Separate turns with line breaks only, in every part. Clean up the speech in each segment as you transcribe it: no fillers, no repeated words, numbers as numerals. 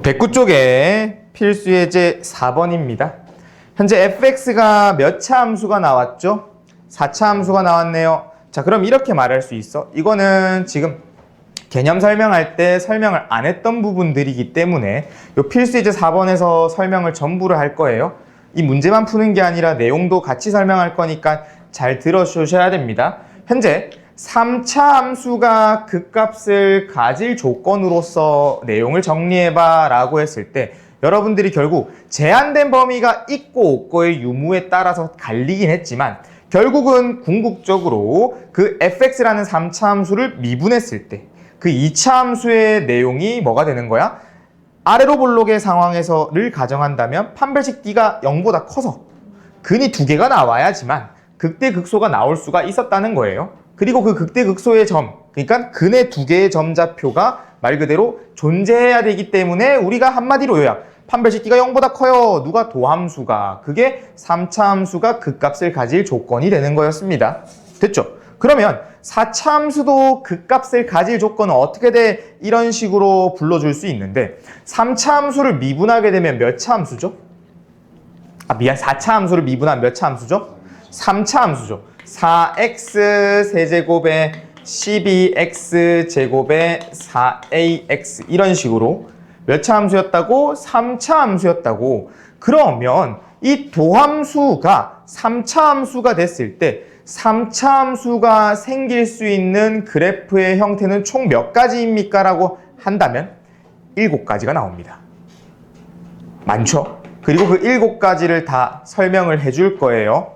109 쪽에 필수 예제 4번입니다. 현재 fx가 몇 차 함수가 나왔죠? 4차 함수가 나왔네요. 자, 그럼 이렇게 말할 수 있어. 이거는 지금 개념 설명할 때 설명을 안 했던 부분들이기 때문에 이 필수 예제 4번에서 설명을 전부를 할 거예요. 이 문제만 푸는 게 아니라 내용도 같이 설명할 거니까 잘 들어주셔야 됩니다. 현재 3차 함수가 극값을 가질 조건으로서 내용을 정리해봐 라고 했을 때 여러분들이 결국 제한된 범위가 있고 없고의 유무에 따라서 갈리긴 했지만 결국은 궁극적으로 그 fx라는 3차 함수를 미분했을 때 그 2차 함수의 내용이 뭐가 되는 거야? 아래로 볼록의 상황에서를 가정한다면 판별식 d가 0보다 커서 근이 2개가 나와야지만 극대극소가 나올 수가 있었다는 거예요. 그리고 그 극대극소의 점, 그러니까 근의 2개의 점좌표가 말 그대로 존재해야 되기 때문에 우리가 한마디로 요약, 판별식 d가 0보다 커요. 누가? 도함수가. 그게 3차 함수가 극값을 가질 조건이 되는 거였습니다. 됐죠? 그러면 4차 함수도 극값을 가질 조건은 어떻게 돼? 이런 식으로 불러줄 수 있는데 3차 함수를 미분하게 되면 몇 차 함수죠? 4차 함수를 미분하면 몇 차 함수죠? 3차 함수죠. 4x 세제곱에 12x 제곱에 4ax 이런 식으로 몇 차 함수였다고? 3차 함수였다고. 그러면 이 도함수가 3차 함수가 됐을 때 3차 함수가 생길 수 있는 그래프의 형태는 총 몇 가지입니까? 라고 한다면 7가지가 나옵니다. 많죠? 그리고 그 7가지를 다 설명을 해줄 거예요.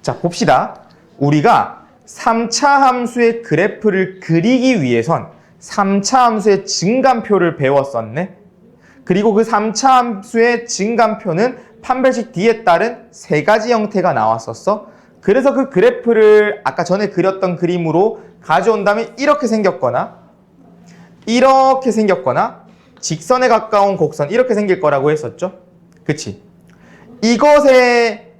자, 봅시다. 우리가 3차 함수의 그래프를 그리기 위해선 3차 함수의 증감표를 배웠었네. 그리고 그 3차 함수의 증감표는 판별식 d에 따른 3가지 형태가 나왔었어. 그래서 그 그래프를 아까 전에 그렸던 그림으로 가져온다면 이렇게 생겼거나 직선에 가까운 곡선 이렇게 생길 거라고 했었죠. 그치? 이것의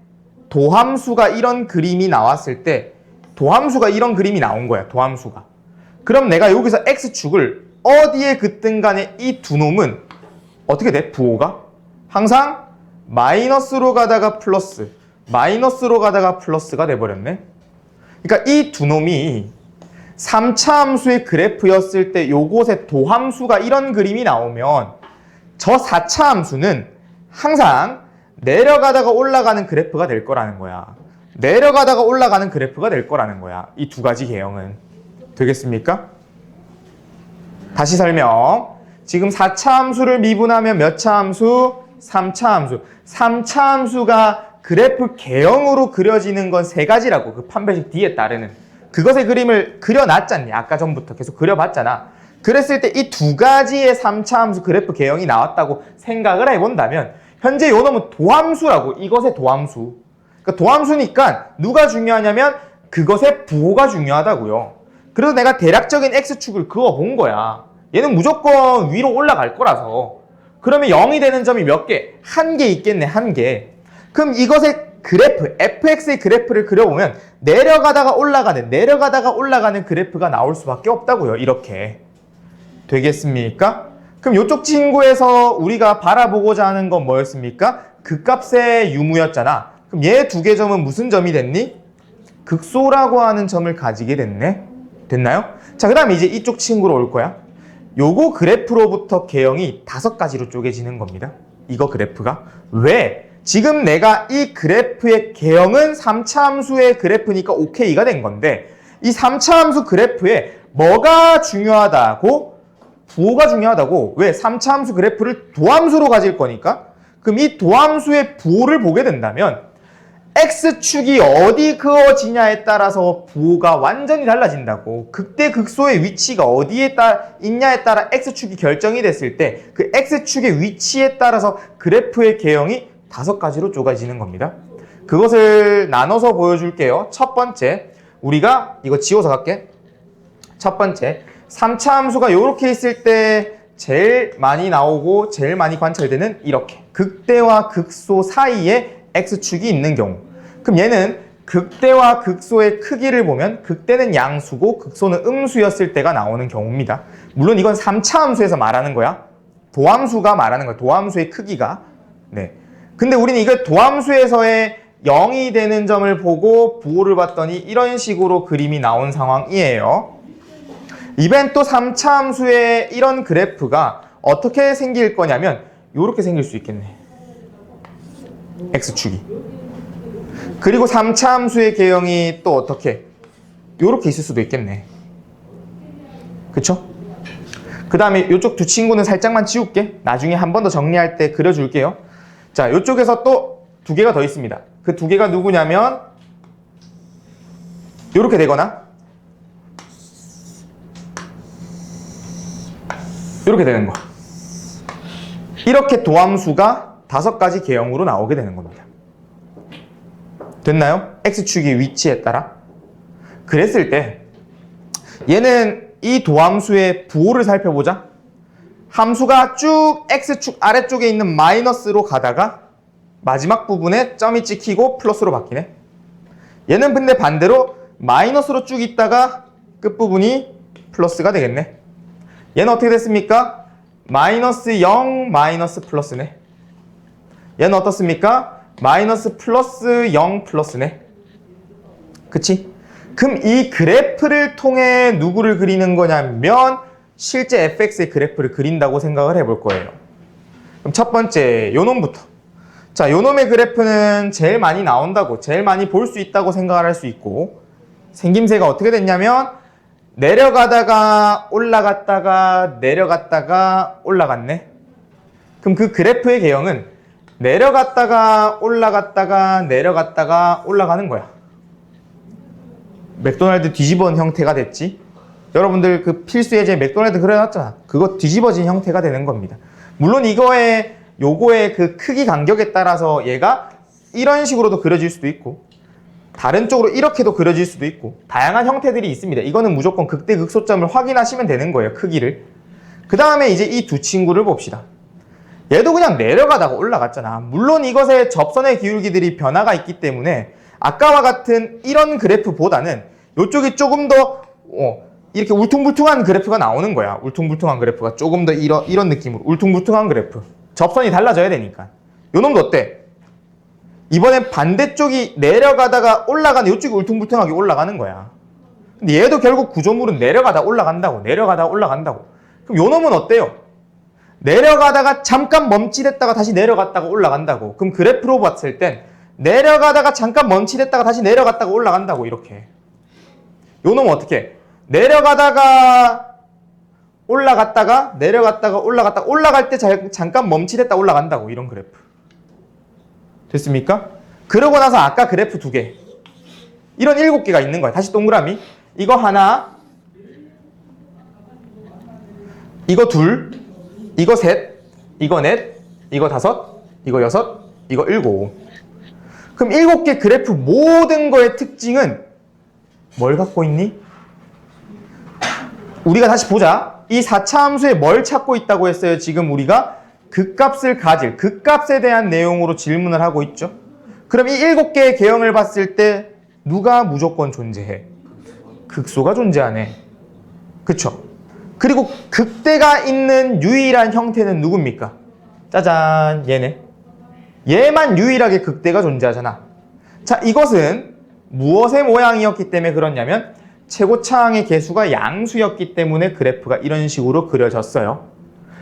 도함수가 이런 그림이 나왔을 때 도함수가 이런 그림이 나온 거야. 도함수가. 그럼 내가 여기서 x축을 어디에 긋든 간에 이 두 놈은 어떻게 돼? 부호가? 항상 마이너스로 가다가 플러스, 마이너스로 가다가 플러스가 돼버렸네. 그러니까 이 두 놈이 3차 함수의 그래프였을 때 요곳에 도함수가 이런 그림이 나오면 저 4차 함수는 항상 내려가다가 올라가는 그래프가 될 거라는 거야. 내려가다가 올라가는 그래프가 될 거라는 거야. 이 두 가지 개형은. 되겠습니까? 다시 설명. 지금 4차 함수를 미분하면 몇 차 함수? 3차 함수. 3차 함수가 그래프 개형으로 그려지는 건 3가지라고. 그 판별식 d에 따르는. 그것의 그림을 그려놨잖니. 아까 전부터 계속 그려봤잖아. 그랬을 때 이 2가지의 3차 함수 그래프 개형이 나왔다고 생각을 해본다면 현재 요 놈은 도함수라고. 이것의 도함수. 그러니까 도함수니까 누가 중요하냐면 그것의 부호가 중요하다고요. 그래서 내가 대략적인 x축을 그어본 거야. 얘는 무조건 위로 올라갈 거라서. 그러면 0이 되는 점이 몇 개? 1개 있겠네. 1개. 그럼 이것의 그래프, fx의 그래프를 그려보면 내려가다가 올라가는 그래프가 나올 수밖에 없다고요. 이렇게. 되겠습니까? 그럼 이쪽 친구에서 우리가 바라보고자 하는 건 뭐였습니까? 극값의 유무였잖아. 그럼 얘 2개 점은 무슨 점이 됐니? 극소라고 하는 점을 가지게 됐네. 됐나요? 자, 그 다음에 이제 이쪽 친구로 올 거야. 요거 그래프로부터 개형이 5가지로 쪼개지는 겁니다. 이거 그래프가. 왜? 지금 내가 이 그래프의 개형은 3차 함수의 그래프니까 OK가 된 건데 이 3차 함수 그래프에 뭐가 중요하다고? 부호가 중요하다고. 왜? 3차 함수 그래프를 도함수로 가질 거니까. 그럼 이 도함수의 부호를 보게 된다면 x축이 어디 그어지냐에 따라서 부호가 완전히 달라진다고. 극대극소의 위치가 어디에 있냐에 따라 x축이 결정이 됐을 때 그 x축의 위치에 따라서 그래프의 개형이 5가지로 쪼개지는 겁니다. 그것을 나눠서 보여줄게요. 첫 번째, 우리가 이거 지워서 갈게. 첫 번째, 3차 함수가 이렇게 있을 때 제일 많이 나오고 제일 많이 관찰되는 이렇게 극대와 극소 사이에 x축이 있는 경우. 그럼 얘는 극대와 극소의 크기를 보면 극대는 양수고 극소는 음수였을 때가 나오는 경우입니다. 물론 이건 3차 함수에서 말하는 거야. 도함수가 말하는 거예요. 도함수의 크기가. 네. 근데 우리는 이거 도함수에서의 0이 되는 점을 보고 부호를 봤더니 이런 식으로 그림이 나온 상황이에요. 이번엔 또 3차 함수의 이런 그래프가 어떻게 생길 거냐면 이렇게 생길 수 있겠네. X축이. 그리고 3차 함수의 개형이 또 어떻게? 이렇게 있을 수도 있겠네. 그쵸? 그 다음에 이쪽 두 친구는 살짝만 지울게. 나중에 한 번 더 정리할 때 그려줄게요. 자, 이쪽에서 또 두 개가 더 있습니다. 그 두 개가 누구냐면 이렇게 되거나 이렇게 되는 거. 이렇게 도함수가 5가지 개형으로 나오게 되는 겁니다. 됐나요? X축의 위치에 따라. 그랬을 때 얘는 이 도함수의 부호를 살펴보자. 함수가 쭉 X축 아래쪽에 있는 마이너스로 가다가 마지막 부분에 점이 찍히고 플러스로 바뀌네. 얘는 근데 반대로 마이너스로 쭉 있다가 끝부분이 플러스가 되겠네. 얘는 어떻게 됐습니까? 마이너스 0, 마이너스 플러스네. 얘는 어떻습니까? 마이너스 플러스 0 플러스네. 그치? 그럼 이 그래프를 통해 누구를 그리는 거냐면 실제 fx의 그래프를 그린다고 생각을 해볼 거예요. 그럼 첫 번째 요 놈부터. 자, 요 놈의 그래프는 제일 많이 나온다고, 제일 많이 볼 수 있다고 생각을 할 수 있고, 생김새가 어떻게 됐냐면 내려가다가 올라갔다가 내려갔다가 올라갔네. 그럼 그 그래프의 개형은 내려갔다가 올라갔다가 내려갔다가 올라가는 거야. 맥도날드 뒤집어진 형태가 됐지. 여러분들 그 필수 예제 맥도날드 그려놨잖아. 그거 뒤집어진 형태가 되는 겁니다. 물론 요거의 그 크기 간격에 따라서 얘가 이런 식으로도 그려질 수도 있고 다른 쪽으로 이렇게도 그려질 수도 있고 다양한 형태들이 있습니다. 이거는 무조건 극대 극소점을 확인하시면 되는 거예요. 크기를. 그 다음에 이제 이 두 친구를 봅시다. 얘도 그냥 내려가다가 올라갔잖아. 물론 이것의 접선의 기울기들이 변화가 있기 때문에 아까와 같은 이런 그래프보다는 이쪽이 조금 더 이렇게 울퉁불퉁한 그래프가 나오는 거야. 울퉁불퉁한 그래프가 조금 더 이런 느낌으로 울퉁불퉁한 그래프. 접선이 달라져야 되니까. 요 놈도 어때? 이번엔 반대쪽이 내려가다가 올라가는 이쪽이 울퉁불퉁하게 올라가는 거야. 근데 얘도 결국 구조물은 내려가다 올라간다고. 내려가다 올라간다고. 그럼 요 놈은 어때요? 내려가다가 잠깐 멈칫했다가 다시 내려갔다가 올라간다고. 그럼 그래프로 봤을 땐 내려가다가 잠깐 멈칫했다가 다시 내려갔다가 올라간다고. 이렇게. 요 놈은 어떻게? 내려가다가 올라갔다가 내려갔다가 올라갔다가 올라갈 때 잠깐 멈칫했다 올라간다고. 이런 그래프. 됐습니까? 그러고 나서 아까 그래프 2개. 이런 7개가 있는 거야. 다시 동그라미. 이거 하나, 이거 둘, 이거 셋, 이거 넷, 이거 5, 이거 6, 이거 7. 그럼 7개 그래프 모든 거의 특징은 뭘 갖고 있니? 우리가 다시 보자. 이 4차 함수에 뭘 찾고 있다고 했어요? 지금 우리가 극값을 가질, 극값에 대한 내용으로 질문을 하고 있죠. 그럼 이 7개의 개형을 봤을 때 누가 무조건 존재해? 극소가 존재하네. 그쵸? 그리고 극대가 있는 유일한 형태는 누굽니까? 짜잔, 얘네. 얘만 유일하게 극대가 존재하잖아. 자, 이것은 무엇의 모양이었기 때문에 그렇냐면 최고차항의 개수가 양수였기 때문에 그래프가 이런 식으로 그려졌어요.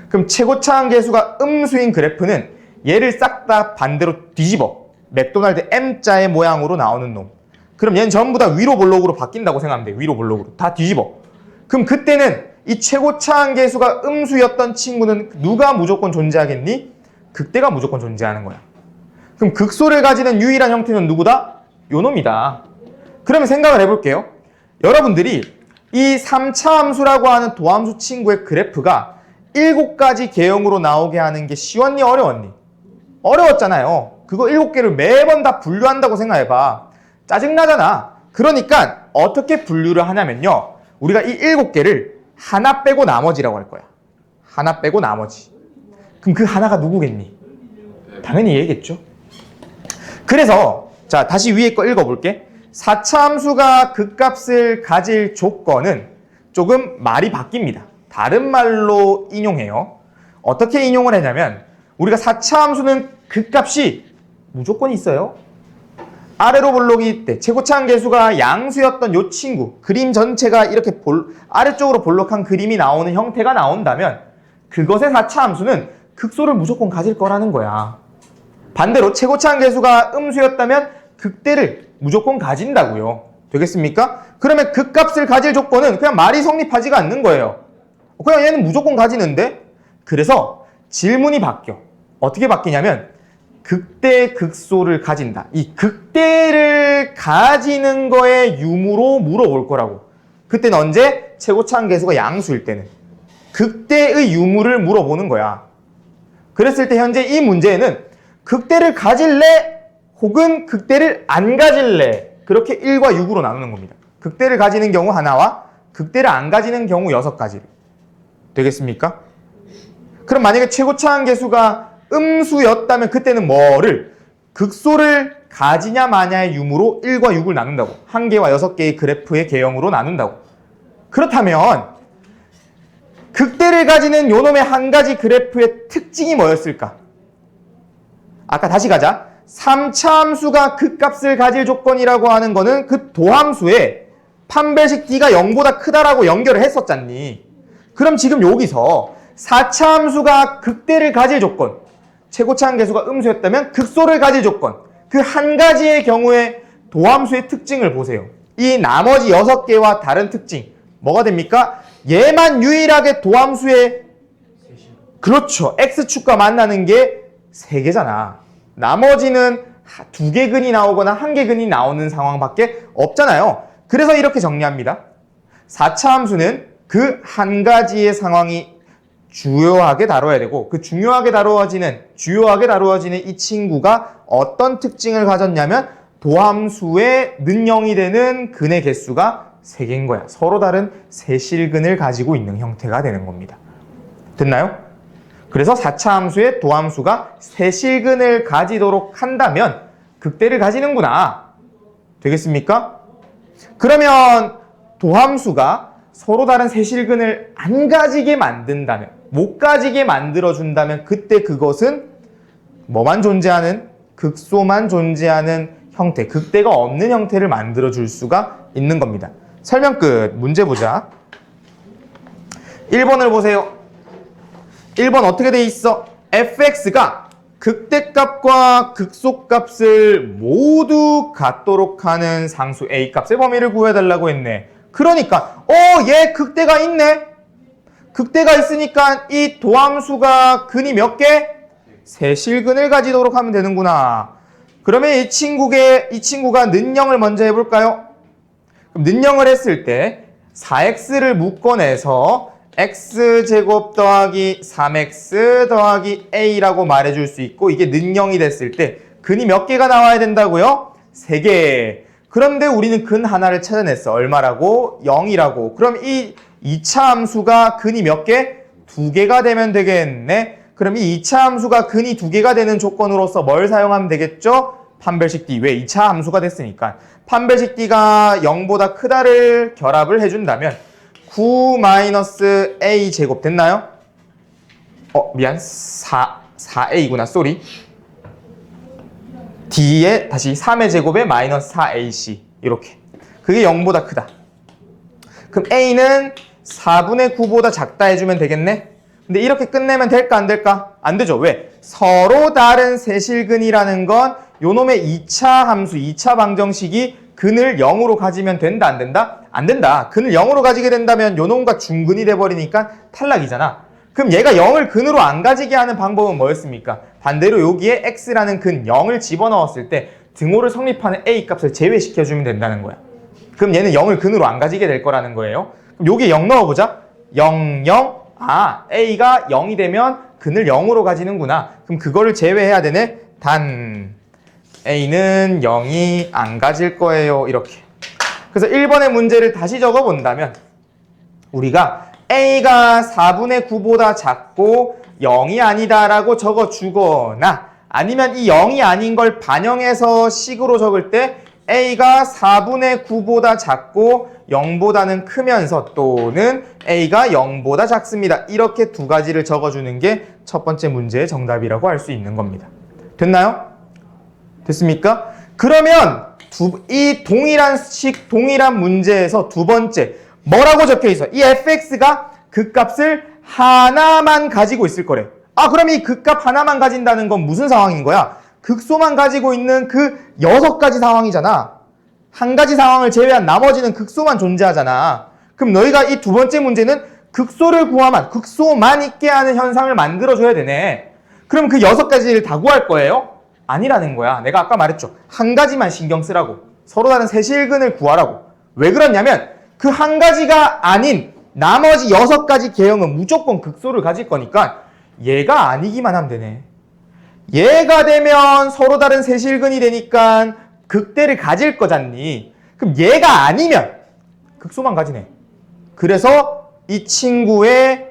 그럼 최고차항 개수가 음수인 그래프는 얘를 싹 다 반대로 뒤집어. 맥도날드 M자의 모양으로 나오는 놈. 그럼 얘는 전부 다 위로 볼록으로 바뀐다고 생각하면 돼. 위로 볼록으로. 다 뒤집어. 그럼 그때는 이 최고차항 개수가 음수였던 친구는 누가 무조건 존재하겠니? 극대가 무조건 존재하는 거야. 그럼 극소를 가지는 유일한 형태는 누구다? 요 놈이다. 그러면 생각을 해볼게요. 여러분들이 이 3차 함수라고 하는 도함수 친구의 그래프가 7가지 개형으로 나오게 하는 게 쉬웠니? 어려웠니? 어려웠잖아요. 그거 7개를 매번 다 분류한다고 생각해봐. 짜증나잖아. 그러니까 어떻게 분류를 하냐면요. 우리가 이 7개를 하나 빼고 나머지라고 할 거야. 하나 빼고 나머지. 그럼 그 하나가 누구겠니? 당연히 얘겠죠. 그래서 자, 다시 위에 거 읽어볼게. 4차 함수가 극값을 가질 조건은 조금 말이 바뀝니다. 다른 말로 인용해요. 어떻게 인용을 했냐면 우리가 4차 함수는 극값이 무조건 있어요. 아래로 볼록일 때 최고차항 계수가 양수였던 요 친구 그림 전체가 이렇게 아래쪽으로 볼록한 그림이 나오는 형태가 나온다면 그것의 4차 함수는 극소를 무조건 가질 거라는 거야. 반대로 최고차항 계수가 음수였다면 극대를 무조건 가진다고요. 되겠습니까? 그러면 극값을 가질 조건은 그냥 말이 성립하지가 않는 거예요. 그냥 얘는 무조건 가지는데? 그래서 질문이 바뀌어. 어떻게 바뀌냐면 극대 극소를 가진다. 이 극대를 가지는 거에 유무로 물어볼 거라고. 그때는 언제? 최고차항 계수가 양수일 때는. 극대의 유무를 물어보는 거야. 그랬을 때 현재 이 문제에는 극대를 가질래? 혹은 극대를 안 가질래? 그렇게 1과 6으로 나누는 겁니다. 극대를 가지는 경우 하나와 극대를 안 가지는 경우 6가지를. 되겠습니까? 그럼 만약에 최고차항 계수가 음수였다면 그때는 뭐를? 극소를 가지냐 마냐의 유무로 1과 6을 나눈다고. 1개와 6개의 그래프의 개형으로 나눈다고. 그렇다면 극대를 가지는 요놈의 한 가지 그래프의 특징이 뭐였을까? 아까 다시 가자. 3차 함수가 극값을 가질 조건이라고 하는 거는 그 도함수에 판별식 d가 0보다 크다라고 연결을 했었잖니. 그럼 지금 여기서 4차 함수가 극대를 가질 조건, 최고차항 계수가 음수였다면 극소를 가질 조건, 그 한 가지의 경우에 도함수의 특징을 보세요. 이 나머지 6개와 다른 특징, 뭐가 됩니까? 얘만 유일하게 도함수의 그렇죠. x축과 만나는 게 3개잖아. 나머지는 2개 근이 나오거나 1개 근이 나오는 상황밖에 없잖아요. 그래서 이렇게 정리합니다. 4차 함수는 그 한 가지의 상황이 주요하게 다뤄야 되고 그 주요하게 다루어지는 이 친구가 어떤 특징을 가졌냐면 도함수의 는영이 되는 근의 개수가 3개인 거야. 서로 다른 세실근을 가지고 있는 형태가 되는 겁니다. 됐나요? 그래서 4차 함수의 도함수가 세실근을 가지도록 한다면 극대를 가지는구나. 되겠습니까? 그러면 도함수가 서로 다른 세실근을 안 가지게 만든다면, 못 가지게 만들어준다면 그때 그것은 뭐만 존재하는? 극소만 존재하는 형태, 극대가 없는 형태를 만들어줄 수가 있는 겁니다. 설명 끝. 문제 보자. 1번을 보세요. 1번 어떻게 돼 있어? fx가 극대값과 극소값을 모두 같도록 하는 상수 a값의 범위를 구해달라고 했네. 그러니까 얘 극대가 있네. 극대가 있으니까 이 도함수가 근이 몇 개? 세실근을 가지도록 하면 되는구나. 그러면 이 친구가 는영을 먼저 해볼까요? 그럼 는영을 했을 때 4x를 묶어내서 x제곱 더하기 3x 더하기 a라고 말해줄 수 있고 이게 는영이 됐을 때 근이 몇 개가 나와야 된다고요? 3개. 그런데 우리는 근 하나를 찾아냈어. 얼마라고? 0이라고. 그럼 이 2차 함수가 근이 몇 개? 2개가 되면 되겠네. 그럼 이 2차 함수가 근이 2개가 되는 조건으로서 뭘 사용하면 되겠죠? 판별식 d. 왜? 2차 함수가 됐으니까. 판별식 d가 0보다 크다를 결합을 해준다면 9-a 제곱 됐나요? 미안. 4a구나. 쏘리. d에 다시 3의 제곱에 마이너스 4ac. 이렇게. 그게 0보다 크다. 그럼 a는 4분의 9보다 작다 해주면 되겠네? 근데 이렇게 끝내면 될까 안 될까? 안 되죠. 왜? 서로 다른 세실근이라는 건 요놈의 2차 함수, 2차 방정식이 근을 0으로 가지면 된다 안 된다? 안 된다. 근을 0으로 가지게 된다면 요놈과 중근이 돼버리니까 탈락이잖아. 그럼 얘가 0을 근으로 안 가지게 하는 방법은 뭐였습니까? 반대로 여기에 x라는 근 0을 집어넣었을 때 등호를 성립하는 a 값을 제외시켜주면 된다는 거야. 그럼 얘는 0을 근으로 안 가지게 될 거라는 거예요. 그럼 여기에 0 넣어보자. 0, 0. a가 0이 되면 근을 0으로 가지는구나. 그럼 그거를 제외해야 되네. 단 a는 0이 안 가질 거예요. 이렇게. 그래서 1번의 문제를 다시 적어본다면 우리가 a가 4분의 9보다 작고 0이 아니다라고 적어주거나 아니면 이 0이 아닌 걸 반영해서 식으로 적을 때 A가 4분의 9보다 작고 0보다는 크면서 또는 A가 0보다 작습니다. 이렇게 두 가지를 적어주는 게 첫 번째 문제의 정답이라고 할 수 있는 겁니다. 됐나요? 됐습니까? 그러면 이 동일한 문제에서 두 번째 뭐라고 적혀 있어? 이 fx가 극값을 하나만 가지고 있을 거래. 아, 그럼 이 극값 하나만 가진다는 건 무슨 상황인 거야? 극소만 가지고 있는 그 6가지 상황이잖아. 한 가지 상황을 제외한 나머지는 극소만 존재하잖아. 그럼 너희가 이 두 번째 문제는 극소를 구하면 극소만 있게 하는 현상을 만들어줘야 되네. 그럼 그 6가지를 다 구할 거예요? 아니라는 거야. 내가 아까 말했죠. 한 가지만 신경 쓰라고. 서로 다른 세실근을 구하라고. 왜 그러냐면 그 한 가지가 아닌 나머지 6가지 개형은 무조건 극소를 가질 거니까 얘가 아니기만 하면 되네. 얘가 되면 서로 다른 세실근이 되니까 극대를 가질 거잖니. 그럼 얘가 아니면 극소만 가지네. 그래서 이 친구의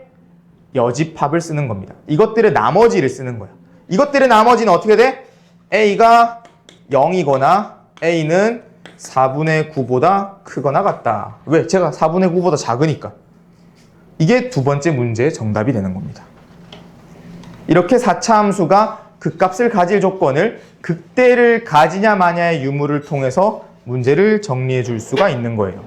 여집합을 쓰는 겁니다. 이것들의 나머지를 쓰는 거야. 이것들의 나머지는 어떻게 돼? A가 0이거나 A는 4분의 9보다 크거나 같다. 왜? 제가 4분의 9보다 작으니까. 이게 두 번째 문제의 정답이 되는 겁니다. 이렇게 4차 함수가 극값을 가질 조건을 극대를 가지냐 마냐의 유무를 통해서 문제를 정리해 줄 수가 있는 거예요.